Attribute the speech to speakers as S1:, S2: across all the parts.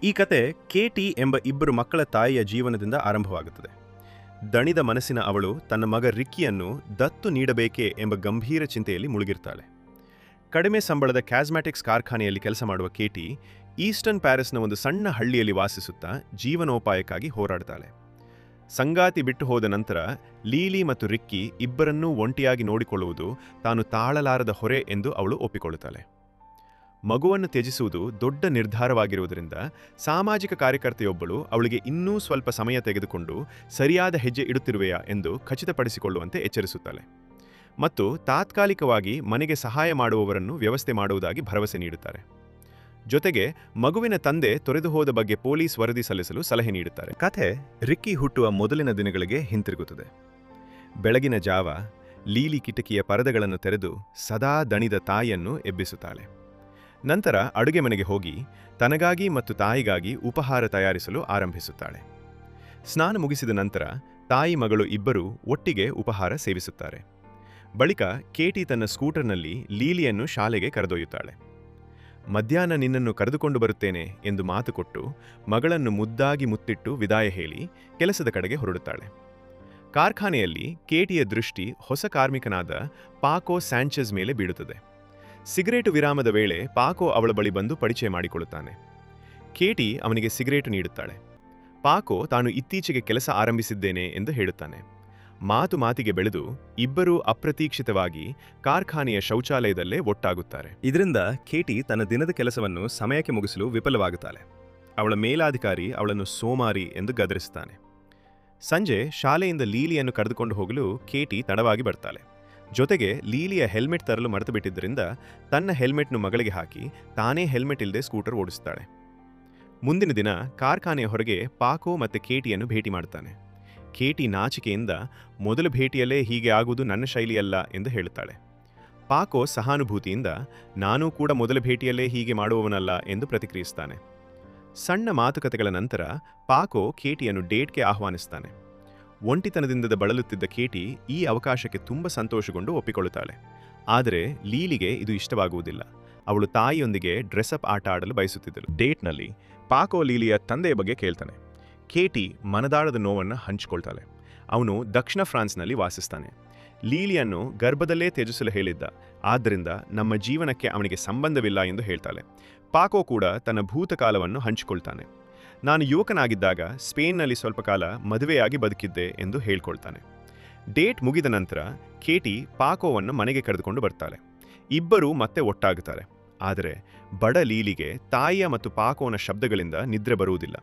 S1: ಈ ಕತೆ ಕೇಟಿ ಎಂಬ ಇಬ್ಬರು ಮಕ್ಕಳ ತಾಯಿಯ ಜೀವನದಿಂದ ಆರಂಭವಾಗುತ್ತದೆ. ದಣಿದ ಮನಸ್ಸಿನ ಅವಳು ತನ್ನ ಮಗ ರಿಕ್ಕಿಯನ್ನು ದತ್ತು ನೀಡಬೇಕೇ ಎಂಬ ಗಂಭೀರ ಚಿಂತೆಯಲ್ಲಿ ಮುಳುಗಿರ್ತಾಳೆ. ಕಡಿಮೆ ಸಂಬಳದ ಕ್ಯಾಸ್ಮ್ಯಾಟಿಕ್ಸ್ ಕಾರ್ಖಾನೆಯಲ್ಲಿ ಕೆಲಸ ಮಾಡುವ ಕೇಟಿ ಈಸ್ಟರ್ನ್ ಪ್ಯಾರಿಸ್ನ ಒಂದು ಸಣ್ಣ ಹಳ್ಳಿಯಲ್ಲಿ ವಾಸಿಸುತ್ತಾ ಜೀವನೋಪಾಯಕ್ಕಾಗಿ ಹೋರಾಡ್ತಾಳೆ. ಸಂಗಾತಿ ಬಿಟ್ಟು ಹೋದ ನಂತರ ಲೀಲಿ ಮತ್ತು ರಿಕ್ಕಿ ಇಬ್ಬರನ್ನೂ ಒಂಟಿಯಾಗಿ ನೋಡಿಕೊಳ್ಳುವುದು ತಾನು ತಾಳಲಾರದ ಹೊರೆ ಎಂದು ಅವಳು ಒಪ್ಪಿಕೊಳ್ಳುತ್ತಾಳೆ. ಮಗುವನ್ನು ತ್ಯಜಿಸುವುದು ದೊಡ್ಡ ನಿರ್ಧಾರವಾಗಿರುವುದರಿಂದ ಸಾಮಾಜಿಕ ಕಾರ್ಯಕರ್ತೆಯೊಬ್ಬಳು ಅವಳಿಗೆ ಇನ್ನೂ ಸ್ವಲ್ಪ ಸಮಯ ತೆಗೆದುಕೊಂಡು ಸರಿಯಾದ ಹೆಜ್ಜೆ ಇಡುತ್ತಿರುವೆಯಾ ಎಂದು ಖಚಿತಪಡಿಸಿಕೊಳ್ಳುವಂತೆ ಎಚ್ಚರಿಸುತ್ತಾಳೆ ಮತ್ತು ತಾತ್ಕಾಲಿಕವಾಗಿ ಮನೆಗೆ ಸಹಾಯ ಮಾಡುವವರನ್ನು ವ್ಯವಸ್ಥೆ ಮಾಡುವುದಾಗಿ ಭರವಸೆ ನೀಡುತ್ತಾರೆ. ಜೊತೆಗೆ ಮಗುವಿನ ತಂದೆ ತೊರೆದು ಹೋದ ಬಗ್ಗೆ ಪೊಲೀಸ್ ವರದಿ ಸಲ್ಲಿಸಲು ಸಲಹೆ ನೀಡುತ್ತಾರೆ. ಕಥೆ ರಿಕ್ಕಿ ಹುಟ್ಟುವ ಮೊದಲಿನ ದಿನಗಳಿಗೆ ಹಿಂತಿರುಗುತ್ತದೆ. ಬೆಳಗಿನ ಜಾವ ಲೀಲಿ ಕಿಟಕಿಯ ಪರದೆಗಳನ್ನು ತೆರೆದು ಸದಾ ದಣಿದ ತಾಯಿಯನ್ನು ಎಬ್ಬಿಸುತ್ತಾಳೆ. ನಂತರ ಅಡುಗೆ ಮನೆಗೆ ಹೋಗಿ ತನಗಾಗಿ ಮತ್ತು ತಾಯಿಗಾಗಿ ಉಪಹಾರ ತಯಾರಿಸಲು ಆರಂಭಿಸುತ್ತಾಳೆ. ಸ್ನಾನ ಮುಗಿಸಿದ ನಂತರ ತಾಯಿ ಮಗಳು ಇಬ್ಬರೂ ಒಟ್ಟಿಗೆ ಉಪಹಾರ ಸೇವಿಸುತ್ತಾರೆ. ಬಳಿಕ ಕೇಟಿ ತನ್ನ ಸ್ಕೂಟರ್ನಲ್ಲಿ ಲೀಲಿಯನ್ನು ಶಾಲೆಗೆ ಕರೆದೊಯ್ಯುತ್ತಾಳೆ. ಮಧ್ಯಾಹ್ನ ನಿನ್ನನ್ನು ಕರೆದುಕೊಂಡು ಬರುತ್ತೇನೆ ಎಂದು ಮಾತು ಕೊಟ್ಟು ಮಗಳನ್ನು ಮುದ್ದಾಗಿ ಮುತ್ತಿಟ್ಟು ವಿದಾಯ ಹೇಳಿ ಕೆಲಸದ ಕಡೆಗೆ ಹೊರಡುತ್ತಾಳೆ. ಕಾರ್ಖಾನೆಯಲ್ಲಿ ಕೇಟಿಯ ದೃಷ್ಟಿ ಹೊಸ ಕಾರ್ಮಿಕನಾದ ಪಾಕೋ ಸ್ಯಾಂಚೆಸ್ ಮೇಲೆ ಬೀಳುತ್ತದೆ. ಸಿಗರೇಟು ವಿರಾಮದ ವೇಳೆ ಪಾಕೋ ಅವಳ ಬಳಿ ಬಂದು ಪರಿಚಯ ಮಾಡಿಕೊಳ್ಳುತ್ತಾನೆ. ಕೇಟಿ ಅವನಿಗೆ ಸಿಗರೇಟು ನೀಡುತ್ತಾಳೆ. ಪಾಕೋ ತಾನು ಇತ್ತೀಚೆಗೆ ಕೆಲಸ ಆರಂಭಿಸಿದ್ದೇನೆ ಎಂದು ಹೇಳುತ್ತಾನೆ. ಮಾತು ಮಾತಿಗೆ ಬೆಳೆದು ಇಬ್ಬರೂ ಅಪ್ರತೀಕ್ಷಿತವಾಗಿ ಕಾರ್ಖಾನೆಯ ಶೌಚಾಲಯದಲ್ಲೇ ಒಟ್ಟಾಗುತ್ತಾರೆ. ಇದರಿಂದ ಕೇಟಿ ತನ್ನ ದಿನದ ಕೆಲಸವನ್ನು ಸಮಯಕ್ಕೆ ಮುಗಿಸಲು ವಿಫಲವಾಗುತ್ತಾಳೆ. ಅವಳ ಮೇಲಾಧಿಕಾರಿ ಅವಳನ್ನು ಸೋಮಾರಿ ಎಂದು ಗದರಿಸುತ್ತಾನೆ. ಸಂಜೆ ಶಾಲೆಯಿಂದ ಲೀಲಿಯನ್ನು ಕರೆದುಕೊಂಡು ಹೋಗಲು ಕೇಟಿ ತಡವಾಗಿ ಬರ್ತಾಳೆ. ಜೊತೆಗೆ ಲೀಲಿಯ ಹೆಲ್ಮೆಟ್ ತರಲು ಮರೆತು ಬಿಟ್ಟಿದ್ದರಿಂದ ತನ್ನ ಹೆಲ್ಮೆಟ್ನು ಮಗಳಿಗೆ ಹಾಕಿ ತಾನೇ ಹೆಲ್ಮೆಟ್ ಇಲ್ಲದೆ ಸ್ಕೂಟರ್ ಓಡಿಸುತ್ತಾಳೆ. ಮುಂದಿನ ದಿನ ಕಾರ್ಖಾನೆಯ ಹೊರಗೆ ಪಾಕೋ ಮತ್ತು ಕೇಟಿಯನ್ನು ಭೇಟಿ ಮಾಡ್ತಾನೆ. ಕೇಟಿ ನಾಚಿಕೆಯಿಂದ ಮೊದಲ ಭೇಟಿಯಲ್ಲೇ ಹೀಗೆ ಆಗುವುದು ನನ್ನ ಶೈಲಿಯಲ್ಲ ಎಂದು ಹೇಳುತ್ತಾಳೆ. ಪಾಕೋ ಸಹಾನುಭೂತಿಯಿಂದ ನಾನೂ ಕೂಡ ಮೊದಲ ಭೇಟಿಯಲ್ಲೇ ಹೀಗೆ ಮಾಡುವವನಲ್ಲ ಎಂದು ಪ್ರತಿಕ್ರಿಯಿಸ್ತಾನೆ. ಸಣ್ಣ ಮಾತುಕತೆಗಳ ನಂತರ ಪಾಕೋ ಕೇಟಿಯನ್ನು ಡೇಟ್ಗೆ ಆಹ್ವಾನಿಸ್ತಾನೆ. ಒಂಟಿತನದಿಂದ ಬಳಲುತ್ತಿದ್ದ ಕೇಟಿ ಈ ಅವಕಾಶಕ್ಕೆ ತುಂಬ ಸಂತೋಷಗೊಂಡು ಒಪ್ಪಿಕೊಳ್ಳುತ್ತಾಳೆ. ಆದರೆ ಲೀಲಿಗೆ ಇದು ಇಷ್ಟವಾಗುವುದಿಲ್ಲ. ಅವಳು ತಾಯಿಯೊಂದಿಗೆ ಡ್ರೆಸ್ಅಪ್ ಆಟ ಆಡಲು ಬಯಸುತ್ತಿದ್ದಳು. ಡೇಟ್ನಲ್ಲಿ ಪಾಕೋ ಲೀಲಿಯ ತಂದೆಯ ಬಗ್ಗೆ ಕೇಳ್ತಾನೆ. ಕೇಟಿ ಮನದಾಳದ ನೋವನ್ನು ಹಂಚಿಕೊಳ್ತಾಳೆ. ಅವನು ದಕ್ಷಿಣ ಫ್ರಾನ್ಸ್ನಲ್ಲಿ ವಾಸಿಸ್ತಾನೆ. ಲೀಲಿಯನ್ನು ಗರ್ಭದಲ್ಲೇ ತ್ಯಜಿಸಲು ಹೇಳಿದ್ದ, ಆದ್ದರಿಂದ ನಮ್ಮ ಜೀವನಕ್ಕೆ ಅವನಿಗೆ ಸಂಬಂಧವಿಲ್ಲ ಎಂದು ಹೇಳ್ತಾಳೆ. ಪಾಕೋ ಕೂಡ ತನ್ನ ಭೂತಕಾಲವನ್ನು ಹಂಚಿಕೊಳ್ತಾನೆ. ನಾನು ಯುವಕನಾಗಿದ್ದಾಗ ಸ್ಪೇನ್ನಲ್ಲಿ ಸ್ವಲ್ಪ ಕಾಲ ಮದುವೆಯಾಗಿ ಬದುಕಿದ್ದೆ ಎಂದು ಹೇಳ್ಕೊಳ್ತಾನೆ. ಡೇಟ್ ಮುಗಿದ ನಂತರ ಕೇಟಿ ಪಾಕೋವನ್ನು ಮನೆಗೆ ಕರೆದುಕೊಂಡು ಬರ್ತಾಳೆ. ಇಬ್ಬರೂ ಮತ್ತೆ ಒಟ್ಟಾಗುತ್ತಾರೆ. ಆದರೆ ಬಡ ಲೀಲಿಗೆ ತಾಯಿಯ ಮತ್ತು ಪಾಕೋನ ಶಬ್ದಗಳಿಂದ ನಿದ್ರೆ ಬರುವುದಿಲ್ಲ.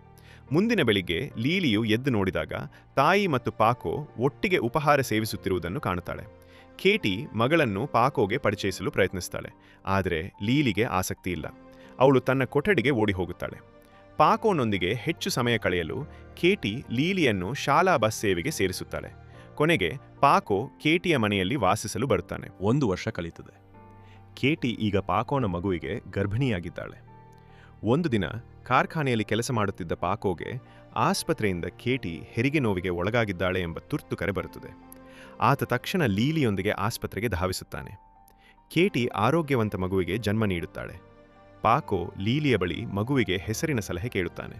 S1: ಮುಂದಿನ ಬೆಳಿಗ್ಗೆ ಲೀಲಿಯು ಎದ್ದು ನೋಡಿದಾಗ ತಾಯಿ ಮತ್ತು ಪಾಕೋ ಒಟ್ಟಿಗೆ ಉಪಹಾರ ಸೇವಿಸುತ್ತಿರುವುದನ್ನು ಕಾಣುತ್ತಾಳೆ. ಕೇಟಿ ಮಗಳನ್ನು ಪಾಕೋಗೆ ಪರಿಚಯಿಸಲು ಪ್ರಯತ್ನಿಸ್ತಾಳೆ. ಆದರೆ ಲೀಲಿಗೆ ಆಸಕ್ತಿ ಇಲ್ಲ. ಅವಳು ತನ್ನ ಕೊಠಡಿಗೆ ಓಡಿ ಹೋಗುತ್ತಾಳೆ. ಪಾಕೋನೊಂದಿಗೆ ಹೆಚ್ಚು ಸಮಯ ಕಳೆಯಲು ಕೇಟಿ ಲೀಲಿಯನ್ನು ಶಾಲಾ ಬಸ್ ಸೇವೆಗೆ ಸೇರಿಸುತ್ತಾಳೆ. ಕೊನೆಗೆ ಪಾಕೋ ಕೇಟಿಯ ಮನೆಯಲ್ಲಿ ವಾಸಿಸಲು ಬರುತ್ತಾನೆ. 1 ವರ್ಷ ಕಳೀತದೆ. ಕೇಟಿ ಈಗ ಪಾಕೋನ ಮಗುವಿಗೆ ಗರ್ಭಿಣಿಯಾಗಿದ್ದಾಳೆ. ಒಂದು ದಿನ ಕಾರ್ಖಾನೆಯಲ್ಲಿ ಕೆಲಸ ಮಾಡುತ್ತಿದ್ದ ಪಾಕೋಗೆ ಆಸ್ಪತ್ರೆಯಿಂದ ಕೇಟಿ ಹೆರಿಗೆ ನೋವಿಗೆ ಒಳಗಾಗಿದ್ದಾಳೆ ಎಂಬ ತುರ್ತು ಕರೆ ಬರುತ್ತದೆ. ಆತ ತಕ್ಷಣ ಲೀಲಿಯೊಂದಿಗೆ ಆಸ್ಪತ್ರೆಗೆ ಧಾವಿಸುತ್ತಾನೆ. ಕೇಟಿ ಆರೋಗ್ಯವಂತ ಮಗುವಿಗೆ ಜನ್ಮ ನೀಡುತ್ತಾಳೆ. ಪಾಕೋ ಲೀಲಿಯ ಬಳಿ ಮಗುವಿಗೆ ಹೆಸರಿನ ಸಲಹೆ ಕೇಳುತ್ತಾನೆ.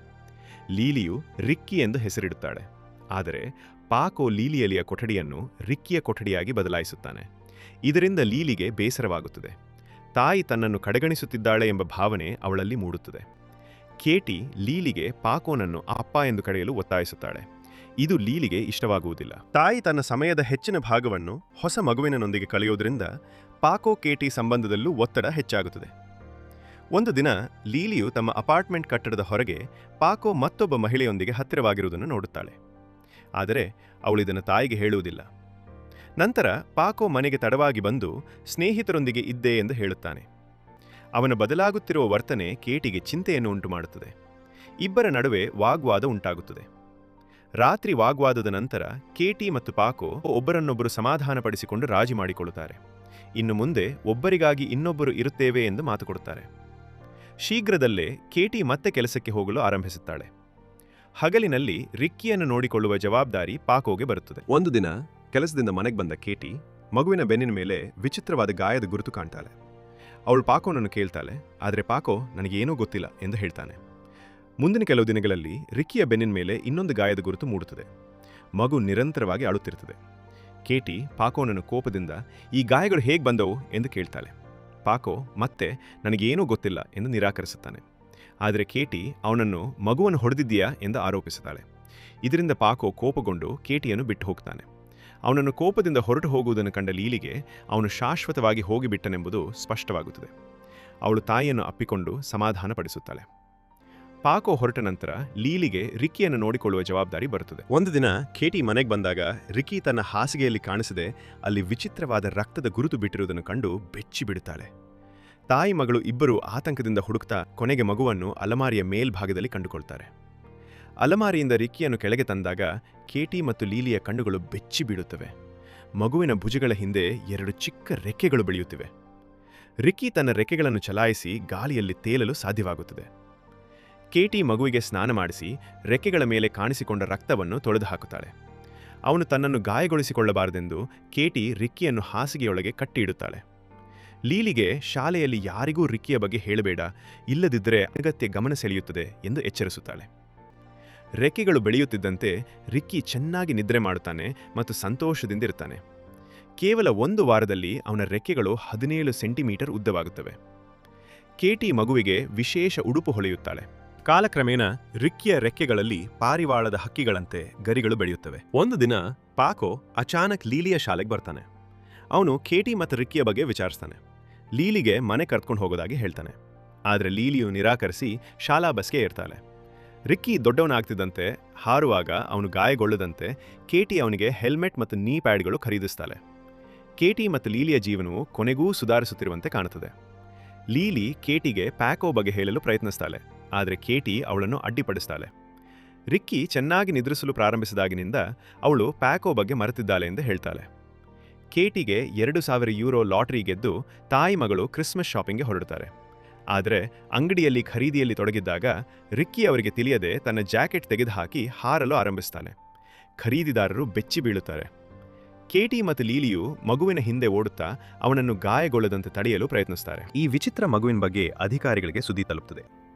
S1: ಲೀಲಿಯು ರಿಕ್ಕಿ ಎಂದು ಹೆಸರಿಡುತ್ತಾಳೆ. ಆದರೆ ಪಾಕೋ ಲೀಲಿಯಲಿಯ ಕೊಠಡಿಯನ್ನು ರಿಕ್ಕಿಯ ಕೊಠಡಿಯಾಗಿ ಬದಲಾಯಿಸುತ್ತಾನೆ. ಇದರಿಂದ ಲೀಲಿಗೆ ಬೇಸರವಾಗುತ್ತದೆ. ತಾಯಿ ತನ್ನನ್ನು ಕಡೆಗಣಿಸುತ್ತಿದ್ದಾಳೆ ಎಂಬ ಭಾವನೆ ಅವಳಲ್ಲಿ ಮೂಡುತ್ತದೆ. ಕೇಟಿ ಲೀಲಿಗೆ ಪಾಕೋನನ್ನು ಅಪ್ಪ ಎಂದು ಕರೆಯಲು ಒತ್ತಾಯಿಸುತ್ತಾಳೆ. ಇದು ಲೀಲಿಗೆ ಇಷ್ಟವಾಗುವುದಿಲ್ಲ. ತಾಯಿ ತನ್ನ ಸಮಯದ ಹೆಚ್ಚಿನ ಭಾಗವನ್ನು ಹೊಸ ಮಗುವಿನೊಂದಿಗೆ ಕಳೆಯೋದ್ರಿಂದ ಪಾಕೋ ಕೇಟಿ ಸಂಬಂಧದಲ್ಲೂ ಒತ್ತಡ ಹೆಚ್ಚಾಗುತ್ತದೆ. ಒಂದು ದಿನ ಲೀಲಿಯು ತಮ್ಮ ಅಪಾರ್ಟ್ಮೆಂಟ್ ಕಟ್ಟಡದ ಹೊರಗೆ ಪಾಕೋ ಮತ್ತೊಬ್ಬ ಮಹಿಳೆಯೊಂದಿಗೆ ಹತ್ತಿರವಾಗಿರುವುದನ್ನು ನೋಡುತ್ತಾಳೆ. ಆದರೆ ಅವಳಿದನ್ನು ತಾಯಿಗೆ ಹೇಳುವುದಿಲ್ಲ. ನಂತರ ಪಾಕೋ ಮನೆಗೆ ತಡವಾಗಿ ಬಂದು ಸ್ನೇಹಿತರೊಂದಿಗೆ ಇದ್ದೆ ಎಂದು ಹೇಳುತ್ತಾನೆ. ಅವನ ಬದಲಾಗುತ್ತಿರುವ ವರ್ತನೆ ಕೇಟಿಗೆ ಚಿಂತೆಯನ್ನು ಉಂಟುಮಾಡುತ್ತದೆ. ಇಬ್ಬರ ನಡುವೆ ವಾಗ್ವಾದ ಉಂಟಾಗುತ್ತದೆ. ರಾತ್ರಿ ವಾಗ್ವಾದದ ನಂತರ ಕೇಟಿ ಮತ್ತು ಪಾಕೋ ಒಬ್ಬರನ್ನೊಬ್ಬರು ಸಮಾಧಾನಪಡಿಸಿಕೊಂಡು ರಾಜಿ ಮಾಡಿಕೊಳ್ಳುತ್ತಾರೆ. ಇನ್ನು ಮುಂದೆ ಒಬ್ಬರಿಗಾಗಿ ಇನ್ನೊಬ್ಬರು ಇರುತ್ತೇವೆ ಎಂದು ಮಾತು ಕೊಡುತ್ತಾರೆ. ಶೀಘ್ರದಲ್ಲೇ ಕೇಟಿ ಮತ್ತೆ ಕೆಲಸಕ್ಕೆ ಹೋಗಲು ಆರಂಭಿಸುತ್ತಾಳೆ. ಹಗಲಿನಲ್ಲಿ ರಿಕ್ಕಿಯನ್ನು ನೋಡಿಕೊಳ್ಳುವ ಜವಾಬ್ದಾರಿ ಪಾಕೋಗೆ ಬರುತ್ತದೆ. ಒಂದು ದಿನ ಕೆಲಸದಿಂದ ಮನೆಗೆ ಬಂದ ಕೇಟಿ ಮಗುವಿನ ಬೆನ್ನಿನ ಮೇಲೆ ವಿಚಿತ್ರವಾದ ಗಾಯದ ಗುರುತು ಕಾಣ್ತಾಳೆ. ಅವಳು ಪಾಕೋನನ್ನು ಕೇಳ್ತಾಳೆ. ಆದರೆ ಪಾಕೋ ನನಗೇನೂ ಗೊತ್ತಿಲ್ಲ ಎಂದು ಹೇಳ್ತಾನೆ. ಮುಂದಿನ ಕೆಲವು ದಿನಗಳಲ್ಲಿ ರಿಕ್ಕಿಯ ಬೆನ್ನಿನ ಮೇಲೆ ಇನ್ನೊಂದು ಗಾಯದ ಗುರುತು ಮೂಡುತ್ತದೆ. ಮಗು ನಿರಂತರವಾಗಿ ಅಳುತ್ತಿರುತ್ತದೆ. ಕೇಟಿ ಪಾಕೋನನ್ನು ಕೋಪದಿಂದ ಈ ಗಾಯಗಳು ಹೇಗೆ ಬಂದವು ಎಂದು ಕೇಳ್ತಾಳೆ. ಪಾಕೋ ಮತ್ತೆ ನನಗೇನೂ ಗೊತ್ತಿಲ್ಲ ಎಂದು ನಿರಾಕರಿಸುತ್ತಾನೆ. ಆದರೆ ಕೇಟಿ ಅವನನ್ನು ಮಗುವನ್ನು ಹೊಡೆದಿದ್ದೀಯಾ ಎಂದು ಆರೋಪಿಸುತ್ತಾಳೆ. ಇದರಿಂದ ಪಾಕೋ ಕೋಪಗೊಂಡು ಕೇಟಿಯನ್ನು ಬಿಟ್ಟು ಹೋಗ್ತಾನೆ. ಅವನನ್ನು ಕೋಪದಿಂದ ಹೊರಟು ಹೋಗುವುದನ್ನು ಕಂಡ ಲೀಲಿಗೆ ಅವನು ಶಾಶ್ವತವಾಗಿ ಹೋಗಿಬಿಟ್ಟನೆಂಬುದು ಸ್ಪಷ್ಟವಾಗುತ್ತದೆ. ಅವಳು ತಾಯಿಯನ್ನು ಅಪ್ಪಿಕೊಂಡು ಸಮಾಧಾನಪಡಿಸುತ್ತಾಳೆ. ಪಾಕೋ ಹೊರಟ ನಂತರ ಲೀಲಿಗೆ ರಿಕ್ಕಿಯನ್ನು ನೋಡಿಕೊಳ್ಳುವ ಜವಾಬ್ದಾರಿ ಬರುತ್ತದೆ. ಒಂದು ದಿನ ಕೇಟಿ ಮನೆಗೆ ಬಂದಾಗ ರಿಕ್ಕಿ ತನ್ನ ಹಾಸಿಗೆಯಲ್ಲಿ ಕಾಣಿಸದೆ ಅಲ್ಲಿ ವಿಚಿತ್ರವಾದ ರಕ್ತದ ಗುರುತು ಬಿಟ್ಟಿರುವುದನ್ನು ಕಂಡು ಬೆಚ್ಚಿ ಬಿಡುತ್ತಾಳೆ. ತಾಯಿ ಮಗಳು ಇಬ್ಬರೂ ಆತಂಕದಿಂದ ಹುಡುಕ್ತಾ ಕೊನೆಗೆ ಮಗುವನ್ನು ಅಲಮಾರಿಯ ಮೇಲ್ಭಾಗದಲ್ಲಿ ಕಂಡುಕೊಳ್ತಾರೆ. ಅಲಮಾರಿಯಿಂದ ರಿಕ್ಕಿಯನ್ನು ಕೆಳಗೆ ತಂದಾಗ ಕೇಟಿ ಮತ್ತು ಲೀಲಿಯ ಕಣ್ಣುಗಳು ಬೆಚ್ಚಿ ಬೀಳುತ್ತವೆ. ಮಗುವಿನ ಭುಜಗಳ ಹಿಂದೆ 2 ಚಿಕ್ಕ ರೆಕ್ಕೆಗಳು ಬೆಳೆಯುತ್ತಿವೆ. ರಿಕ್ಕಿ ತನ್ನ ರೆಕ್ಕೆಗಳನ್ನು ಚಲಾಯಿಸಿ ಗಾಳಿಯಲ್ಲಿ ತೇಲಲು ಸಾಧ್ಯವಾಗುತ್ತದೆ. ಕೇಟಿ ಮಗುವಿಗೆ ಸ್ನಾನ ಮಾಡಿಸಿ ರೆಕ್ಕೆಗಳ ಮೇಲೆ ಕಾಣಿಸಿಕೊಂಡ ರಕ್ತವನ್ನು ತೊಳೆದು ಹಾಕುತ್ತಾಳೆ. ಅವನು ತನ್ನನ್ನು ಗಾಯಗೊಳಿಸಿಕೊಳ್ಳಬಾರದೆಂದು ಕೇಟಿ ರಿಕ್ಕಿಯನ್ನು ಹಾಸಿಗೆಯೊಳಗೆ ಕಟ್ಟಿ ಇಡುತ್ತಾಳೆ. ಲೀಲಿಗೆ ಶಾಲೆಯಲ್ಲಿ ಯಾರಿಗೂ ರಿಕ್ಕಿಯ ಬಗ್ಗೆ ಹೇಳಬೇಡ, ಇಲ್ಲದಿದ್ದರೆ ಅನಗತ್ಯ ಗಮನ ಸೆಳೆಯುತ್ತದೆ ಎಂದು ಎಚ್ಚರಿಸುತ್ತಾಳೆ. ರೆಕ್ಕೆಗಳು ಬೆಳೆಯುತ್ತಿದ್ದಂತೆ ರಿಕ್ಕಿ ಚೆನ್ನಾಗಿ ನಿದ್ರೆ ಮಾಡುತ್ತಾನೆ ಮತ್ತು ಸಂತೋಷದಿಂದಿರುತ್ತಾನೆ. ಕೇವಲ 1 ವಾರದಲ್ಲಿ ಅವನ ರೆಕ್ಕೆಗಳು 17 ಸೆಂಟಿಮೀಟರ್ ಉದ್ದವಾಗುತ್ತವೆ. ಕೇಟಿ ಮಗುವಿಗೆ ವಿಶೇಷ ಉಡುಪು ಹೊಳೆಯುತ್ತಾಳೆ. ಕಾಲಕ್ರಮೇಣ ರಿಕ್ಕಿಯ ರೆಕ್ಕೆಗಳಲ್ಲಿ ಪಾರಿವಾಳದ ಹಕ್ಕಿಗಳಂತೆ ಗರಿಗಳು ಬೆಳೆಯುತ್ತವೆ. ಒಂದು ದಿನ ಪಾಕೋ ಅಚಾನಕ್ ಲೀಲಿಯ ಶಾಲೆಗೆ ಬರ್ತಾನೆ. ಅವನು ಕೇಟಿ ಮತ್ತು ರಿಕ್ಕಿಯ ಬಗ್ಗೆ ವಿಚಾರಿಸ್ತಾನೆ. ಲೀಲಿಗೆ ಮನೆ ಕರ್ಕೊಂಡು ಹೋಗೋದಾಗಿ ಹೇಳ್ತಾನೆ. ಆದರೆ ಲೀಲಿಯು ನಿರಾಕರಿಸಿ ಶಾಲಾ ಬಸ್ಗೆ ಏರ್ತಾಳೆ. ರಿಕ್ಕಿ ದೊಡ್ಡವನಾಗ್ತಿದ್ದಂತೆ ಹಾರುವಾಗ ಅವನು ಗಾಯಗೊಳ್ಳದಂತೆ ಕೇಟಿ ಅವನಿಗೆ ಹೆಲ್ಮೆಟ್ ಮತ್ತು ನೀ ಪ್ಯಾಡ್ಗಳು ಖರೀದಿಸ್ತಾಳೆ. ಕೇಟಿ ಮತ್ತು ಲೀಲಿಯ ಜೀವನವು ಕೊನೆಗೂ ಸುಧಾರಿಸುತ್ತಿರುವಂತೆ ಕಾಣುತ್ತದೆ. ಲೀಲಿ ಕೇಟಿಗೆ ಪ್ಯಾಕೋ ಬಗ್ಗೆ ಹೇಳಲು ಪ್ರಯತ್ನಿಸ್ತಾಳೆ, ಆದರೆ ಕೇಟಿ ಅವಳನ್ನು ಅಡ್ಡಿಪಡಿಸ್ತಾಳೆ. ರಿಕ್ಕಿ ಚೆನ್ನಾಗಿ ನಿದ್ರಿಸಲು ಪ್ರಾರಂಭಿಸಿದಾಗಿನಿಂದ ಅವಳು ಪ್ಯಾಕೋ ಬಗ್ಗೆ ಮರೆತಿದ್ದಾಳೆ ಎಂದು ಹೇಳ್ತಾಳೆ. ಕೇಟಿಗೆ 2,000 ಯೂರೋ ಲಾಟರಿ ಗೆದ್ದು ತಾಯಿ ಮಗಳು ಕ್ರಿಸ್ಮಸ್ ಶಾಪಿಂಗ್ಗೆ ಹೊರಡುತ್ತಾರೆ. ಆದರೆ ಅಂಗಡಿಯಲ್ಲಿ ಖರೀದಿಯಲ್ಲಿ ತೊಡಗಿದ್ದಾಗ ರಿಕ್ಕಿ ಅವರಿಗೆ ತಿಳಿಯದೆ ತನ್ನ ಜಾಕೆಟ್ ತೆಗೆದುಹಾಕಿ ಹಾರಲು ಆರಂಭಿಸ್ತಾನೆ. ಖರೀದಿದಾರರು ಬೆಚ್ಚಿ ಬೀಳುತ್ತಾರೆ. ಕೇಟಿ ಮತ್ತು ಲೀಲಿಯು ಮಗುವಿನ ಹಿಂದೆ ಓಡುತ್ತಾ ಅವನನ್ನು ಗಾಯಗೊಳ್ಳದಂತೆ ತಡೆಯಲು ಪ್ರಯತ್ನಿಸುತ್ತಾರೆ. ಈ ವಿಚಿತ್ರ ಮಗುವಿನ ಬಗ್ಗೆ ಅಧಿಕಾರಿಗಳಿಗೆ ಸುದ್ದಿ ತಲುಪುತ್ತದೆ.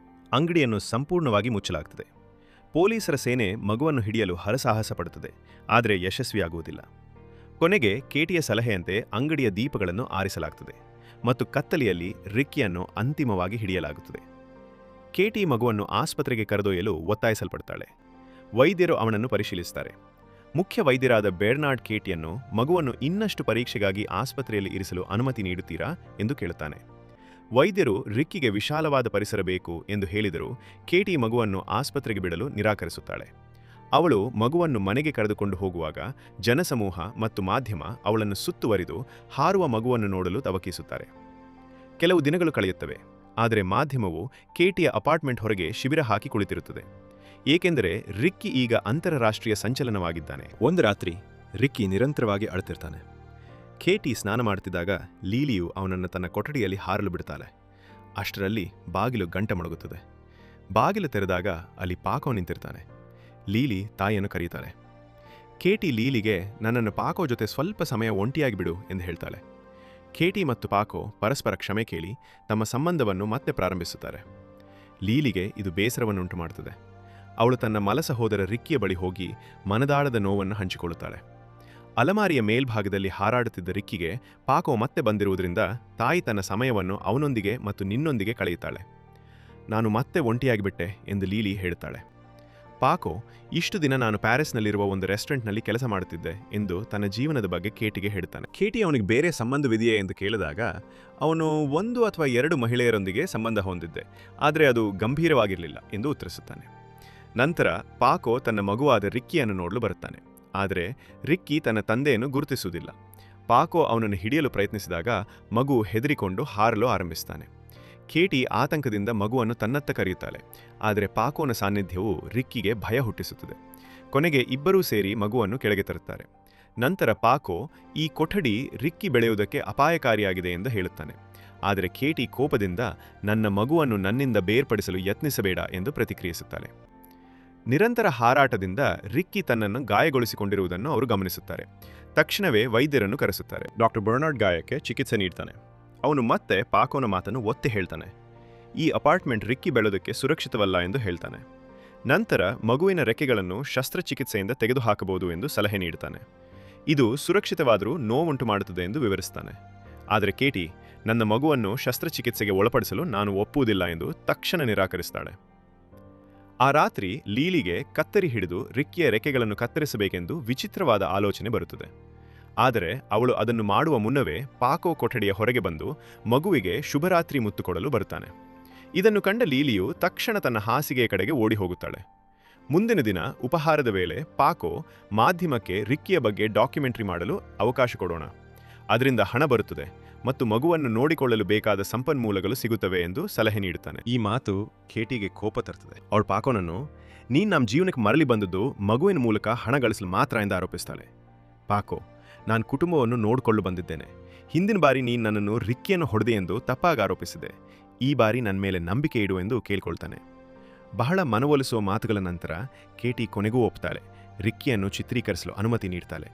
S1: ಅಂಗಡಿಯನ್ನು ಸಂಪೂರ್ಣವಾಗಿ ಮುಚ್ಚಲಾಗುತ್ತದೆ. ಪೊಲೀಸರ ಸೇನೆ ಮಗುವನ್ನು ಹಿಡಿಯಲು ಹರಸಾಹಸ ಪಡುತ್ತದೆ, ಆದರೆ ಯಶಸ್ವಿಯಾಗುವುದಿಲ್ಲ. ಕೊನೆಗೆ ಕೇಟಿಯ ಸಲಹೆಯಂತೆ ಅಂಗಡಿಯ ದೀಪಗಳನ್ನು ಆರಿಸಲಾಗುತ್ತದೆ ಮತ್ತು ಕತ್ತಲೆಯಲ್ಲಿ ರಿಕ್ಕಿಯನ್ನು ಅಂತಿಮವಾಗಿ ಹಿಡಿಯಲಾಗುತ್ತದೆ. ಕೇಟಿ ಮಗುವನ್ನು ಆಸ್ಪತ್ರೆಗೆ ಕರೆದೊಯ್ಯಲು ಒತ್ತಾಯಿಸಲ್ಪಡ್ತಾಳೆ. ವೈದ್ಯರು ಅವನನ್ನು ಪರಿಶೀಲಿಸುತ್ತಾರೆ. ಮುಖ್ಯ ವೈದ್ಯರಾದ ಬೆರ್ನಾರ್ಡ್ ಕೇಟಿಯನ್ನು ಮಗುವನ್ನು ಇನ್ನಷ್ಟು ಪರೀಕ್ಷೆಗಾಗಿ ಆಸ್ಪತ್ರೆಯಲ್ಲಿ ಇರಿಸಲು ಅನುಮತಿ ನೀಡುತ್ತೀರಾ ಎಂದು ಕೇಳುತ್ತಾನೆ. ವೈದ್ಯರು ರಿಕ್ಕಿಗೆ ವಿಶಾಲವಾದ ಪರಿಸರ ಬೇಕು ಎಂದು ಹೇಳಿದರೂ ಕೇಟಿ ಮಗುವನ್ನು ಆಸ್ಪತ್ರೆಗೆ ಬಿಡಲು ನಿರಾಕರಿಸುತ್ತಾಳೆ. ಅವಳು ಮಗುವನ್ನು ಮನೆಗೆ ಕರೆದುಕೊಂಡು ಹೋಗುವಾಗ ಜನಸಮೂಹ ಮತ್ತು ಮಾಧ್ಯಮ ಅವಳನ್ನು ಸುತ್ತುವರಿದು ಹಾರುವ ಮಗುವನ್ನು ನೋಡಲು ತವಕಿಸುತ್ತಾರೆ. ಕೆಲವು ದಿನಗಳು ಕಳೆಯುತ್ತವೆ, ಆದರೆ ಮಾಧ್ಯಮವು ಕೇಟಿಯ ಅಪಾರ್ಟ್ಮೆಂಟ್ ಹೊರಗೆ ಶಿಬಿರ ಹಾಕಿ ಕುಳಿತಿರುತ್ತದೆ, ಏಕೆಂದರೆ ರಿಕ್ಕಿ ಈಗ ಅಂತಾರಾಷ್ಟ್ರೀಯ ಸಂಚಲನವಾಗಿದ್ದಾನೆ. ಒಂದು ರಾತ್ರಿ ರಿಕ್ಕಿ ನಿರಂತರವಾಗಿ ಅಳುತ್ತಿರ್ತಾನೆ. ಕೇಟಿ ಸ್ನಾನ ಮಾಡುತ್ತಿದ್ದಾಗ ಲೀಲಿಯು ಅವನನ್ನು ತನ್ನ ಕೊಠಡಿಯಲ್ಲಿ ಹಾರಲು ಬಿಡುತ್ತಾಳೆ. ಅಷ್ಟರಲ್ಲಿ ಬಾಗಿಲು ಗಂಟೆ ಮೊಳಗುತ್ತದೆ. ಬಾಗಿಲು ತೆರೆದಾಗ ಅಲ್ಲಿ ಪಾಕೋ ನಿಂತಿರ್ತಾನೆ. ಲೀಲಿ ತಾಯಿಯನ್ನು ಕರೆಯುತ್ತಾಳೆ. ಕೇಟಿ ಲೀಲಿಗೆ ನನ್ನನ್ನು ಪಾಕೋ ಜೊತೆ ಸ್ವಲ್ಪ ಸಮಯ ಒಂಟಿಯಾಗಿ ಬಿಡು ಎಂದು ಹೇಳ್ತಾಳೆ. ಕೇಟಿ ಮತ್ತು ಪಾಕೋ ಪರಸ್ಪರ ಕ್ಷಮೆ ಕೇಳಿ ತಮ್ಮ ಸಂಬಂಧವನ್ನು ಮತ್ತೆ ಪ್ರಾರಂಭಿಸುತ್ತಾರೆ. ಲೀಲಿಗೆ ಇದು ಬೇಸರವನ್ನುಂಟು ಮಾಡುತ್ತದೆ. ಅವಳು ತನ್ನ ಮಲ ಸಹೋದರ ರಿಕ್ಕಿಯ ಬಳಿ ಹೋಗಿ ಮನದಾಳದ ನೋವನ್ನು ಹಂಚಿಕೊಳ್ಳುತ್ತಾಳೆ. ಅಲಮಾರಿಯ ಮೇಲ್ಭಾಗದಲ್ಲಿ ಹಾರಾಡುತ್ತಿದ್ದ ರಿಕ್ಕಿಗೆ ಪಾಕೋ ಮತ್ತೆ ಬಂದಿರುವುದರಿಂದ ತಾಯಿ ತನ್ನ ಸಮಯವನ್ನು ಅವನೊಂದಿಗೆ ಮತ್ತು ನಿನ್ನೊಂದಿಗೆ ಕಳೆಯುತ್ತಾಳೆ. ನಾನು ಮತ್ತೆ ಒಂಟಿಯಾಗಿಬಿಟ್ಟೆ ಎಂದು ಲೀಲಿ ಹೇಳುತ್ತಾಳೆ. ಪಾಕೋ ಇಷ್ಟು ದಿನ ನಾನು ಪ್ಯಾರಿಸ್ನಲ್ಲಿರುವ ಒಂದು ರೆಸ್ಟೋರೆಂಟ್ನಲ್ಲಿ ಕೆಲಸ ಮಾಡುತ್ತಿದ್ದೆ ಎಂದು ತನ್ನ ಜೀವನದ ಬಗ್ಗೆ ಕೇಟಿಗೆ ಹೇಳ್ತಾನೆ. ಕೇಟಿ ಅವನಿಗೆ ಬೇರೆ ಸಂಬಂಧವಿದೆಯೇ ಎಂದು ಕೇಳಿದಾಗ ಅವನು 1 ಅಥವಾ 2 ಮಹಿಳೆಯರೊಂದಿಗೆ ಸಂಬಂಧ ಹೊಂದಿದ್ದೆ, ಆದರೆ ಅದು ಗಂಭೀರವಾಗಿರಲಿಲ್ಲ ಎಂದು ಉತ್ತರಿಸುತ್ತಾನೆ. ನಂತರ ಪಾಕೋ ತನ್ನ ಮಗುವಾದ ರಿಕ್ಕಿಯನ್ನು ನೋಡಲು ಬರುತ್ತಾನೆ, ಆದರೆ ರಿಕ್ಕಿ ತನ್ನ ತಂದೆಯನ್ನು ಗುರುತಿಸುವುದಿಲ್ಲ. ಪಾಕೋ ಅವನನ್ನು ಹಿಡಿಯಲು ಪ್ರಯತ್ನಿಸಿದಾಗ ಮಗು ಹೆದರಿಕೊಂಡು ಹಾರಲು ಆರಂಭಿಸುತ್ತಾನೆ. ಕೇಟಿ ಆತಂಕದಿಂದ ಮಗುವನ್ನು ತನ್ನತ್ತ ಕರೆಯುತ್ತಾಳೆ, ಆದರೆ ಪಾಕೋನ ಸಾನ್ನಿಧ್ಯವು ರಿಕ್ಕಿಗೆ ಭಯ ಹುಟ್ಟಿಸುತ್ತದೆ. ಕೊನೆಗೆ ಇಬ್ಬರೂ ಸೇರಿ ಮಗುವನ್ನು ಕೆಳಗೆ ತರುತ್ತಾರೆ. ನಂತರ ಪಾಕೋ ಈ ಕೊಠಡಿ ರಿಕ್ಕಿ ಬೆಳೆಯುವುದಕ್ಕೆ ಅಪಾಯಕಾರಿಯಾಗಿದೆ ಎಂದು ಹೇಳುತ್ತಾನೆ, ಆದರೆ ಕೇಟಿ ಕೋಪದಿಂದ ನನ್ನ ಮಗುವನ್ನು ನನ್ನಿಂದ ಬೇರ್ಪಡಿಸಲು ಯತ್ನಿಸಬೇಡ ಎಂದು ಪ್ರತಿಕ್ರಿಯಿಸುತ್ತಾಳೆ. ನಿರಂತರ ಹಾರಾಟದಿಂದ ರಿಕ್ಕಿ ತನ್ನನ್ನು ಗಾಯಗೊಳಿಸಿಕೊಂಡಿರುವುದನ್ನು ಅವರು ಗಮನಿಸುತ್ತಾರೆ. ತಕ್ಷಣವೇ ವೈದ್ಯರನ್ನು ಕರೆಸುತ್ತಾರೆ. ಡಾಕ್ಟರ್ ಬರ್ನಾರ್ಡ್ ಗಾಯಕ್ಕೆ ಚಿಕಿತ್ಸೆ ನೀಡ್ತಾನೆ. ಅವನು ಮತ್ತೆ ಪಾಕೋನ ಮಾತನ್ನು ಒತ್ತಿ ಹೇಳ್ತಾನೆ, ಈ ಅಪಾರ್ಟ್ಮೆಂಟ್ ರಿಕ್ಕಿ ಬೆಳೆಯೋದಕ್ಕೆ ಸುರಕ್ಷಿತವಲ್ಲ ಎಂದು ಹೇಳ್ತಾನೆ. ನಂತರ ಮಗುವಿನ ರೆಕ್ಕೆಗಳನ್ನು ಶಸ್ತ್ರಚಿಕಿತ್ಸೆಯಿಂದ ತೆಗೆದುಹಾಕಬಹುದು ಎಂದು ಸಲಹೆ ನೀಡುತ್ತಾನೆ. ಇದು ಸುರಕ್ಷಿತವಾದರೂ ನೋವುಂಟು ಮಾಡುತ್ತದೆ ಎಂದು ವಿವರಿಸ್ತಾನೆ. ಆದರೆ ಕೇಟಿ, ನನ್ನ ಮಗುವನ್ನು ಶಸ್ತ್ರಚಿಕಿತ್ಸೆಗೆ ಒಳಪಡಿಸಲು ನಾನು ಒಪ್ಪುವುದಿಲ್ಲ ಎಂದು ತಕ್ಷಣ ನಿರಾಕರಿಸ್ತಾಳೆ. ಆ ರಾತ್ರಿ ಲೀಲಿಗೆ ಕತ್ತರಿ ಹಿಡಿದು ರಿಕ್ಕಿಯ ರೆಕ್ಕೆಗಳನ್ನು ಕತ್ತರಿಸಬೇಕೆಂದು ವಿಚಿತ್ರವಾದ ಆಲೋಚನೆ ಬರುತ್ತದೆ. ಆದರೆ ಅವಳು ಅದನ್ನು ಮಾಡುವ ಮುನ್ನವೇ ಪಾಕೋ ಕೊಠಡಿಯ ಹೊರಗೆ ಬಂದು ಮಗುವಿಗೆ ಶುಭರಾತ್ರಿ ಮುತ್ತು ಕೊಡಲು ಬರುತ್ತಾನೆ. ಇದನ್ನು ಕಂಡ ಲೀಲಿಯು ತಕ್ಷಣ ತನ್ನ ಹಾಸಿಗೆಯ ಕಡೆಗೆ ಓಡಿ ಹೋಗುತ್ತಾಳೆ. ಮುಂದಿನ ದಿನ ಉಪಹಾರದ ವೇಳೆ ಪಾಕೋ ಮಾಧ್ಯಮಕ್ಕೆ ರಿಕ್ಕಿಯ ಬಗ್ಗೆ ಡಾಕ್ಯುಮೆಂಟರಿ ಮಾಡಲು ಅವಕಾಶ ಕೊಡೋಣ, ಅದರಿಂದ ಹಣ ಬರುತ್ತದೆ ಮತ್ತು ಮಗುವನ್ನು ನೋಡಿಕೊಳ್ಳಲು ಬೇಕಾದ ಸಂಪನ್ಮೂಲಗಳು ಸಿಗುತ್ತವೆ ಎಂದು ಸಲಹೆ ನೀಡುತ್ತಾನೆ. ಈ ಮಾತು ಕೇಟಿಗೆ ಕೋಪ ತರ್ತದೆ. ಅವಳು ಪಾಕೋನನ್ನು, ನೀನು ನಮ್ಮ ಜೀವನಕ್ಕೆ ಮರಳಿ ಬಂದದ್ದು ಮಗುವಿನ ಮೂಲಕ ಹಣ ಗಳಿಸಲು ಮಾತ್ರ ಎಂದು ಆರೋಪಿಸ್ತಾಳೆ. ಪಾಕೋ, ನಾನು ಕುಟುಂಬವನ್ನು ನೋಡಿಕೊಳ್ಳು ಬಂದಿದ್ದೇನೆ. ಹಿಂದಿನ ಬಾರಿ ನೀನು ನನ್ನನ್ನು ರಿಕ್ಕಿಯನ್ನು ಹೊಡೆದೆ ಎಂದು ತಪ್ಪಾಗಿ ಆರೋಪಿಸಿದೆ. ಈ ಬಾರಿ ನನ್ನ ಮೇಲೆ ನಂಬಿಕೆ ಇಡು ಎಂದು ಕೇಳ್ಕೊಳ್ತಾನೆ. ಬಹಳ ಮನವೊಲಿಸುವ ಮಾತುಗಳ ನಂತರ ಕೇಟಿ ಕೊನೆಗೂ ಒಪ್ತಾಳೆ. ರಿಕ್ಕಿಯನ್ನು ಚಿತ್ರೀಕರಿಸಲು ಅನುಮತಿ ನೀಡ್ತಾಳೆ.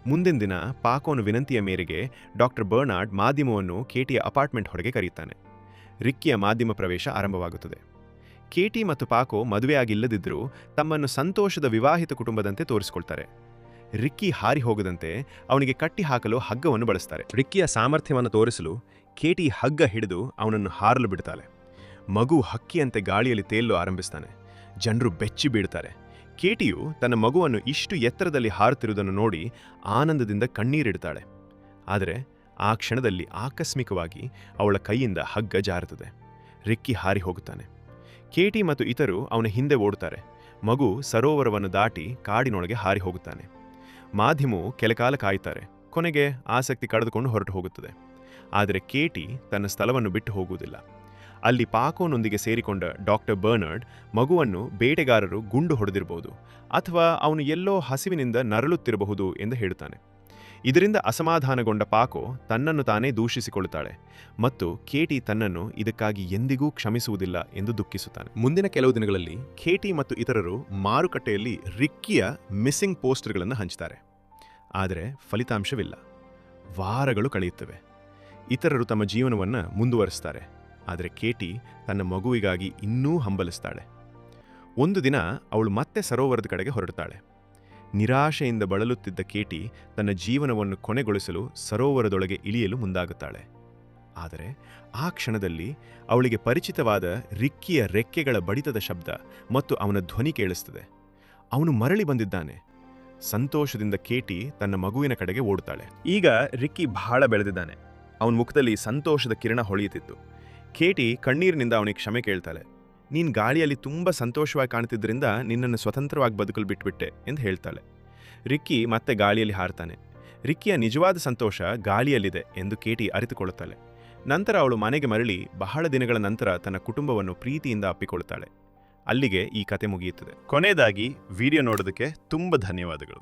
S1: ಮುಂದಿನ ದಿನ ಪಾಕೋನ ವಿನಂತಿಯ ಮೇರೆಗೆ ಡಾಕ್ಟರ್ ಬರ್ನಾರ್ಡ್ ಮಾಧ್ಯಮವನ್ನು ಕೇಟಿಯ ಅಪಾರ್ಟ್ಮೆಂಟ್ ಹೊರಗೆ ಕರೆಯುತ್ತಾನೆ. ರಿಕ್ಕಿಯ ಮಾಧ್ಯಮ ಪ್ರವೇಶ ಆರಂಭವಾಗುತ್ತದೆ. ಕೇಟಿ ಮತ್ತು ಪಾಕೋ ಮದುವೆಯಾಗಿಲ್ಲದಿದ್ದರೂ ತಮ್ಮನ್ನು ಸಂತೋಷದ ವಿವಾಹಿತ ಕುಟುಂಬದಂತೆ ತೋರಿಸಿಕೊಳ್ತಾರೆ. ರಿಕ್ಕಿ ಹಾರಿ ಹೋಗದಂತೆ ಅವನಿಗೆ ಕಟ್ಟಿ ಹಾಕಲು ಹಗ್ಗವನ್ನು ಬಳಸ್ತಾರೆ. ರಿಕ್ಕಿಯ ಸಾಮರ್ಥ್ಯವನ್ನು ತೋರಿಸಲು ಕೇಟಿ ಹಗ್ಗ ಹಿಡಿದು ಅವನನ್ನು ಹಾರಲು ಬಿಡ್ತಾಳೆ. ಮಗು ಹಕ್ಕಿಯಂತೆ ಗಾಳಿಯಲ್ಲಿ ತೇಲಲು ಆರಂಭಿಸ್ತಾನೆ. ಜನರು ಬೆಚ್ಚಿ ಬೀಳ್ತಾರೆ. ಕೇಟಿಯು ತನ್ನ ಮಗುವನ್ನು ಇಷ್ಟು ಎತ್ತರದಲ್ಲಿ ಹಾರುತ್ತಿರುವುದನ್ನು ನೋಡಿ ಆನಂದದಿಂದ ಕಣ್ಣೀರಿಡ್ತಾಳೆ. ಆದರೆ ಆ ಕ್ಷಣದಲ್ಲಿ ಆಕಸ್ಮಿಕವಾಗಿ ಅವಳ ಕೈಯಿಂದ ಹಗ್ಗ ಜಾರುತ್ತದೆ. ರಿಕ್ಕಿ ಹಾರಿ ಹೋಗುತ್ತಾನೆ. ಕೇಟಿ ಮತ್ತು ಇತರು ಅವನ ಹಿಂದೆ ಓಡುತ್ತಾರೆ. ಮಗು ಸರೋವರವನ್ನು ದಾಟಿ ಕಾಡಿನೊಳಗೆ ಹಾರಿ ಹೋಗುತ್ತಾನೆ. ಮಾಧ್ಯಮವು ಕೆಲಕಾಲ ಕಾಯುತ್ತಾರೆ. ಕೊನೆಗೆ ಆಸಕ್ತಿ ಕಳೆದುಕೊಂಡು ಹೊರಟು ಹೋಗುತ್ತದೆ. ಆದರೆ ಕೇಟಿ ತನ್ನ ಸ್ಥಳವನ್ನು ಬಿಟ್ಟು ಹೋಗುವುದಿಲ್ಲ. ಅಲ್ಲಿ ಪಾಕೋನೊಂದಿಗೆ ಸೇರಿಕೊಂಡ ಡಾಕ್ಟರ್ ಬರ್ನಾರ್ಡ್ ಮಗುವನ್ನು ಬೇಟೆಗಾರರು ಗುಂಡು ಹೊಡೆದಿರಬಹುದು ಅಥವಾ ಅವನು ಎಲ್ಲೋ ಹಸಿವಿನಿಂದ ನರಳುತ್ತಿರಬಹುದು ಎಂದು ಹೇಳುತ್ತಾನೆ. ಇದರಿಂದ ಅಸಮಾಧಾನಗೊಂಡ ಪಾಕೋ ತನ್ನನ್ನು ತಾನೇ ದೂಷಿಸಿಕೊಳ್ಳುತ್ತಾಳೆ ಮತ್ತು ಕೇಟಿ ತನ್ನನ್ನು ಇದಕ್ಕಾಗಿ ಎಂದಿಗೂ ಕ್ಷಮಿಸುವುದಿಲ್ಲ ಎಂದು ದುಃಖಿಸುತ್ತಾನೆ. ಮುಂದಿನ ಕೆಲವು ದಿನಗಳಲ್ಲಿ ಕೇಟಿ ಮತ್ತು ಇತರರು ಮಾರುಕಟ್ಟೆಯಲ್ಲಿ ರಿಕ್ಕಿಯ ಮಿಸ್ಸಿಂಗ್ ಪೋಸ್ಟರ್ಗಳನ್ನು ಹಂಚುತ್ತಾರೆ. ಆದರೆ ಫಲಿತಾಂಶವಿಲ್ಲ. ವಾರಗಳು ಕಳೆಯುತ್ತವೆ. ಇತರರು ತಮ್ಮ ಜೀವನವನ್ನು ಮುಂದುವರಿಸ್ತಾರೆ. ಆದರೆ ಕೇಟಿ ತನ್ನ ಮಗುವಿಗಾಗಿ ಇನ್ನೂ ಹಂಬಲಿಸ್ತಾಳೆ. ಒಂದು ದಿನ ಅವಳು ಮತ್ತೆ ಸರೋವರದ ಕಡೆಗೆ ಹೊರಡ್ತಾಳೆ. ನಿರಾಶೆಯಿಂದ ಬಳಲುತ್ತಿದ್ದ ಕೇಟಿ ತನ್ನ ಜೀವನವನ್ನು ಕೊನೆಗೊಳಿಸಲು ಸರೋವರದೊಳಗೆ ಇಳಿಯಲು ಮುಂದಾಗುತ್ತಾಳೆ. ಆದರೆ ಆ ಕ್ಷಣದಲ್ಲಿ ಅವಳಿಗೆ ಪರಿಚಿತವಾದ ರಿಕ್ಕಿಯ ರೆಕ್ಕೆಗಳ ಬಡಿತದ ಶಬ್ದ ಮತ್ತು ಅವನ ಧ್ವನಿ ಕೇಳಿಸುತ್ತದೆ. ಅವನು ಮರಳಿ ಬಂದಿದ್ದಾನೆ. ಸಂತೋಷದಿಂದ ಕೇಟಿ ತನ್ನ ಮಗುವಿನ ಕಡೆಗೆ ಓಡುತ್ತಾಳೆ. ಈಗ ರಿಕ್ಕಿ ಬಹಳ ಬೆಳೆದಿದ್ದಾನೆ. ಅವನ ಮುಖದಲ್ಲಿ ಸಂತೋಷದ ಕಿರಣ ಹೊಳೆಯುತ್ತಿತ್ತು. ಕೇಟಿ ಕಣ್ಣೀರಿನಿಂದ ಅವನಿಗೆ ಕ್ಷಮೆ ಕೇಳ್ತಾಳೆ. ನೀನು ಗಾಳಿಯಲ್ಲಿ ತುಂಬ ಸಂತೋಷವಾಗಿ ಕಾಣ್ತಿದ್ದರಿಂದ ನಿನ್ನನ್ನು ಸ್ವತಂತ್ರವಾಗಿ ಬದುಕಲು ಬಿಟ್ಬಿಟ್ಟೆ ಎಂದು ಹೇಳ್ತಾಳೆ. ರಿಕ್ಕಿ ಮತ್ತೆ ಗಾಳಿಯಲ್ಲಿ ಹಾರ್ತಾನೆ. ರಿಕ್ಕಿಯ ನಿಜವಾದ ಸಂತೋಷ ಗಾಳಿಯಲ್ಲಿದೆ ಎಂದು ಕೇಟಿ ಅರಿತುಕೊಳ್ಳುತ್ತಾಳೆ. ನಂತರ ಅವಳು ಮನೆಗೆ ಮರಳಿ ಬಹಳ ದಿನಗಳ ನಂತರ ತನ್ನ ಕುಟುಂಬವನ್ನು ಪ್ರೀತಿಯಿಂದ ಅಪ್ಪಿಕೊಳ್ಳುತ್ತಾಳೆ. ಅಲ್ಲಿಗೆ ಈ ಕತೆ ಮುಗಿಯುತ್ತದೆ. ಕೊನೆಯದಾಗಿ ವಿಡಿಯೋ ನೋಡೋದಕ್ಕೆ ತುಂಬ ಧನ್ಯವಾದಗಳು.